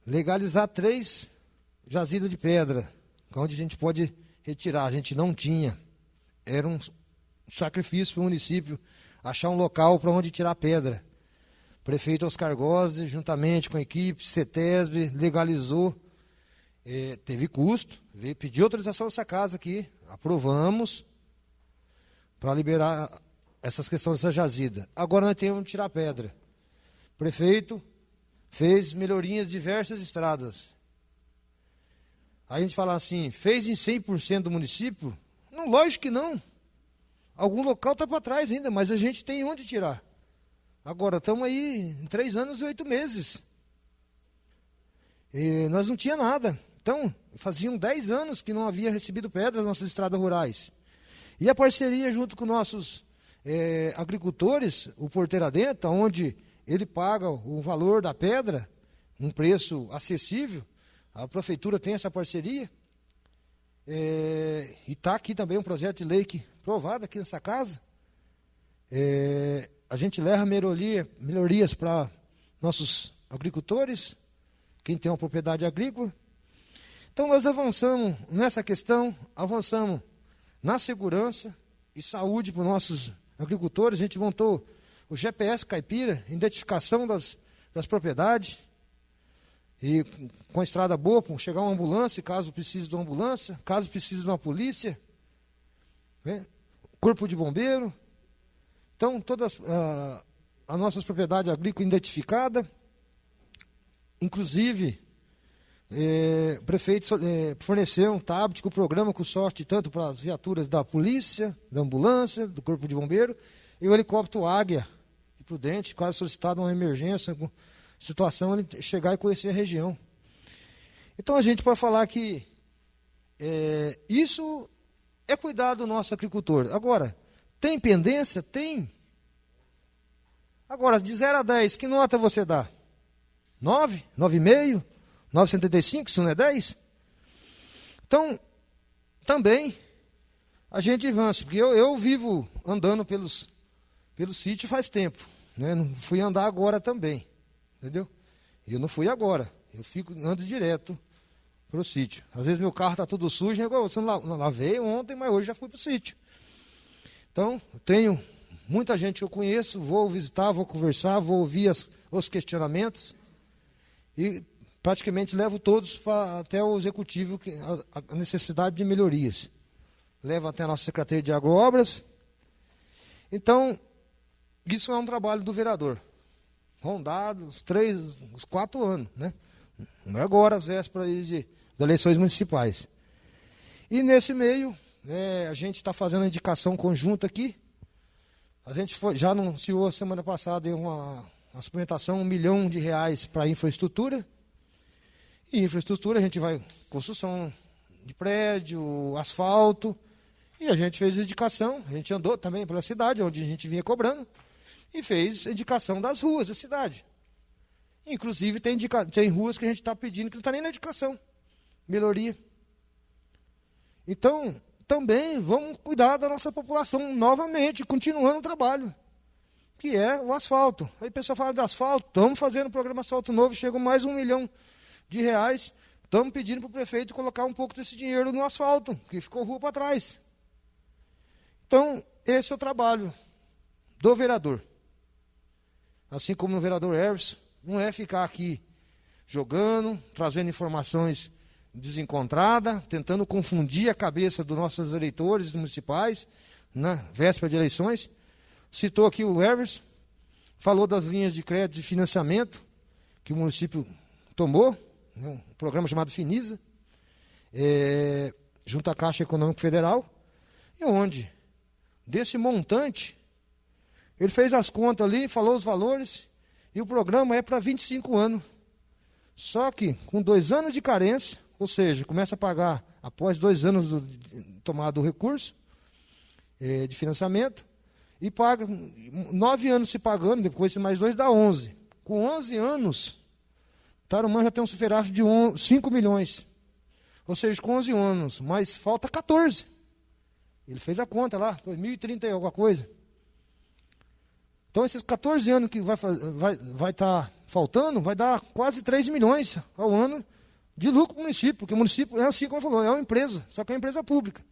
legalizar 3 jazidas de pedra, onde a gente pode retirar, a gente não tinha. Era um sacrifício para o município achar um local para onde tirar pedra. O prefeito Oscar Gozzi, juntamente com a equipe, CETESB, legalizou, teve custo, veio pedir autorização dessa casa aqui, aprovamos para liberar essas questões dessa jazida. Agora nós temos que tirar pedra. O prefeito fez melhorias em diversas estradas. Aí a gente fala assim, fez em 100% do município? Não, lógico que não. Algum local está para trás ainda, mas a gente tem onde tirar. Agora, estamos aí em 3 anos e 8 meses. E nós não tinha nada. Então, faziam 10 anos que não havia recebido pedras nas nossas estradas rurais. E a parceria junto com nossos agricultores, o Porteira Dentro, onde ele paga o valor da pedra, um preço acessível, a prefeitura tem essa parceria. E está aqui também um projeto de lei aprovado aqui nessa casa. A gente leva melhorias para nossos agricultores, quem tem uma propriedade agrícola. Então nós avançamos nessa questão, avançamos na segurança e saúde para os nossos agricultores. A gente montou o GPS Caipira, identificação das propriedades, e com a estrada boa, para chegar uma ambulância, caso precise de uma ambulância, caso precise de uma polícia, né? Corpo de bombeiro. Então, todas as nossas propriedades agrícolas identificadas, inclusive, o prefeito forneceu um tablet com o programa com sorte tanto para as viaturas da polícia, da ambulância, do corpo de bombeiro, e o helicóptero Águia e Prudente, caso solicitado uma emergência, situação, ele chegar e conhecer a região. Então, a gente pode falar que isso é cuidar do nosso agricultor. Agora, tem pendência? Tem. Agora, de 0 a 10, que nota você dá? 9? 9,5? 9,75, se não é 10? Então, também, a gente avança, porque eu vivo andando pelo sítio faz tempo, né? Não fui andar agora também, entendeu? Eu não fui agora, eu ando direto para o sítio. Às vezes meu carro está todo sujo, eu não lavei ontem, mas hoje já fui para o sítio. Então, tenho muita gente que eu conheço, vou visitar, vou conversar, vou ouvir os questionamentos e praticamente levo todos até o executivo, a necessidade de melhorias. Levo até a nossa Secretaria de Agroobras, Então, isso é um trabalho do vereador, rondado os 4 anos, né? Não é agora, às vésperas das eleições municipais. E nesse meio, a gente está fazendo uma indicação conjunta aqui. A gente já anunciou semana passada uma suplementação, R$1 milhão para infraestrutura. E infraestrutura, a gente vai construção de prédio, asfalto. E a gente fez a indicação, a gente andou também pela cidade, onde a gente vinha cobrando, e fez a indicação das ruas da cidade. Inclusive, tem ruas que a gente está pedindo que não está nem na indicação. Melhoria. Então, também vamos cuidar da nossa população novamente, continuando o trabalho, que é o asfalto. Aí o pessoal fala de asfalto, estamos fazendo o programa Asfalto Novo, chegou mais R$1 milhão. Estamos pedindo para o prefeito colocar um pouco desse dinheiro no asfalto, que ficou rua para trás. Então, esse é o trabalho do vereador. Assim como no vereador Everson, não é ficar aqui jogando, trazendo informações desencontradas, tentando confundir a cabeça dos nossos eleitores municipais, na véspera de eleições. Citou aqui o Everson, falou das linhas de crédito de financiamento que o município tomou, né, um programa chamado Finisa, junto à Caixa Econômica Federal, e onde, desse montante, ele fez as contas ali, falou os valores, e o programa é para 25 anos. Só que com 2 anos de carência, ou seja, começa a pagar após 2 anos de tomada do recurso de financiamento, e paga 9 anos se pagando, depois mais 2 dá 11. Com 11 anos, Tarumã já tem um superávit de 5 milhões. Ou seja, com 11 anos, mas falta 14. Ele fez a conta lá, 2030 e alguma coisa. Então, esses 14 anos que vai estar faltando, vai dar quase 3 milhões ao ano de lucro para o município, porque o município é assim como falou, é uma empresa, só que é uma empresa pública.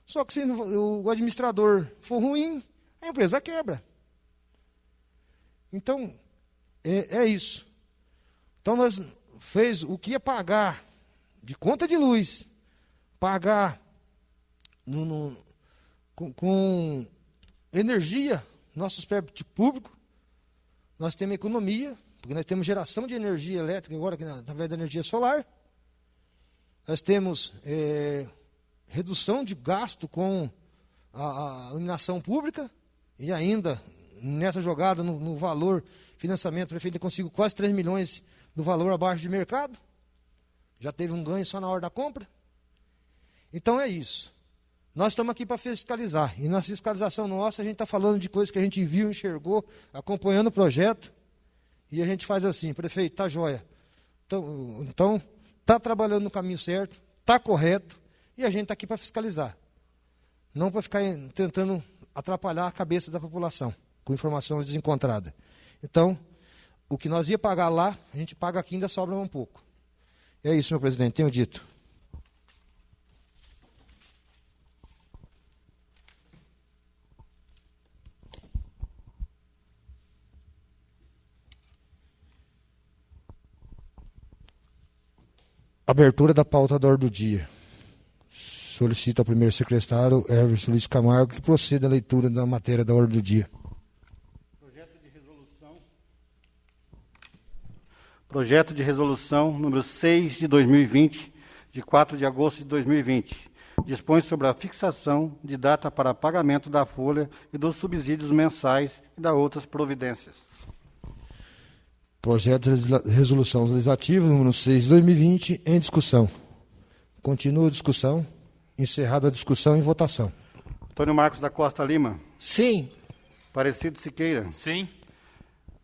Só que se o administrador for ruim, a empresa quebra. Então, é isso. Então, nós fez o que ia pagar de conta de luz, pagar com energia, nossos prédios públicos, nós temos economia, porque nós temos geração de energia elétrica agora, através da energia solar. Nós temos redução de gasto com a iluminação pública, e ainda, nessa jogada, no valor, financiamento, o prefeito conseguiu quase 3 milhões do valor abaixo de mercado. Já teve um ganho só na hora da compra. Então é isso. Nós estamos aqui para fiscalizar. E na fiscalização nossa, a gente está falando de coisas que a gente viu, enxergou, acompanhando o projeto. E a gente faz assim, prefeito, está jóia. Então, está trabalhando no caminho certo, está correto, e a gente está aqui para fiscalizar. Não para ficar tentando atrapalhar a cabeça da população, com informações desencontradas. Então, o que nós ia pagar lá, a gente paga aqui, ainda sobra um pouco. É isso, meu presidente, tenho dito. Abertura da pauta da ordem do dia. Solicito ao primeiro secretário, Everson Luiz Camargo, que proceda a leitura da matéria da ordem do dia. Projeto de resolução número 6 de 2020, de 4 de agosto de 2020. Dispõe sobre a fixação de data para pagamento da folha e dos subsídios mensais e da outras providências. Projeto de resolução legislativa número 6 de 2020, em discussão. Continua a discussão. Encerrada a discussão e votação. Antônio Marcos da Costa Lima. Sim. Aparecido Siqueira. Sim.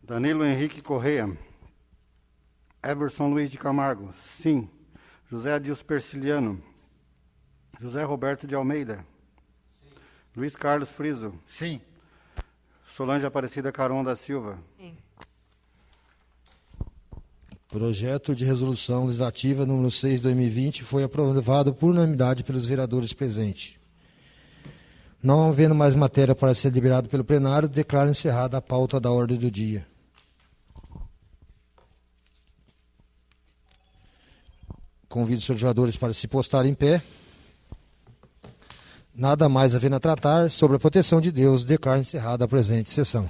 Danilo Henrique Correia. Everson Luiz de Camargo. Sim. José Adilson Persiliano. José Roberto de Almeida. Sim. Luiz Carlos Friso. Sim. Solange Aparecida Caron da Silva. Sim. Projeto de resolução legislativa número 6 de 2020 foi aprovado por unanimidade pelos vereadores presentes. Não havendo mais matéria para ser liberada pelo plenário, declaro encerrada a pauta da ordem do dia. Convido os legisladores para se postarem em pé. Nada mais havendo a tratar sobre a proteção de Deus, declaro encerrada a presente sessão.